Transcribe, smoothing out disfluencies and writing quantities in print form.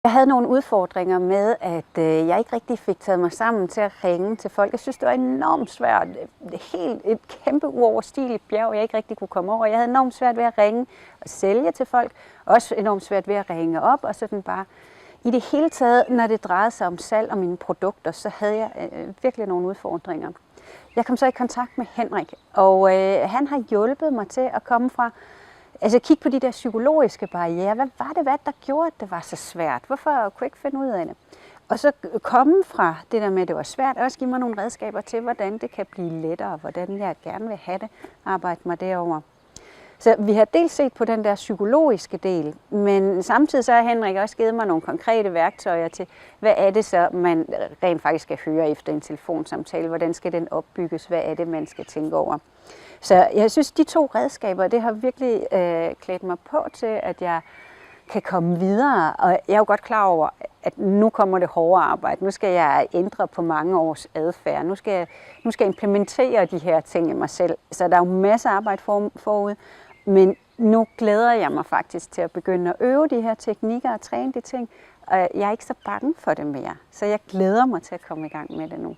Jeg havde nogle udfordringer med, at jeg ikke rigtig fik taget mig sammen til at ringe til folk. Jeg synes, det var enormt svært. Helt et kæmpe uoverstigeligt bjerg, jeg ikke rigtig kunne komme over. Jeg havde enormt svært ved at ringe og sælge til folk. Også enormt svært ved at ringe op og sådan bare. I det hele taget, når det drejede sig om salg og mine produkter, så havde jeg virkelig nogle udfordringer. Jeg kom så i kontakt med Henrik, og han har hjulpet mig til at komme fra kigge på de der psykologiske barrierer. Hvad var det, der gjorde, at det var så svært? Hvorfor kunne jeg ikke finde ud af det? Og så komme fra det der med, at det var svært, og også give mig nogle redskaber til, hvordan det kan blive lettere, hvordan jeg gerne vil have det, arbejde mig derover. Så vi har dels set på den der psykologiske del, men samtidig så har Henrik også givet mig nogle konkrete værktøjer til, hvad er det så, man rent faktisk skal høre efter en telefonsamtale, hvordan skal den opbygges, hvad er det, man skal tænke over. Så jeg synes, de to redskaber, det har virkelig klædt mig på til, at jeg kan komme videre, og jeg er jo godt klar over, at nu kommer det hårde arbejde. Nu skal jeg ændre på mange års adfærd. Nu skal jeg implementere de her ting i mig selv. Så der er jo masser af arbejde forud, men nu glæder jeg mig faktisk til at begynde at øve de her teknikker og træne de ting, og jeg er ikke så bange for det mere. Så jeg glæder mig til at komme i gang med det nu.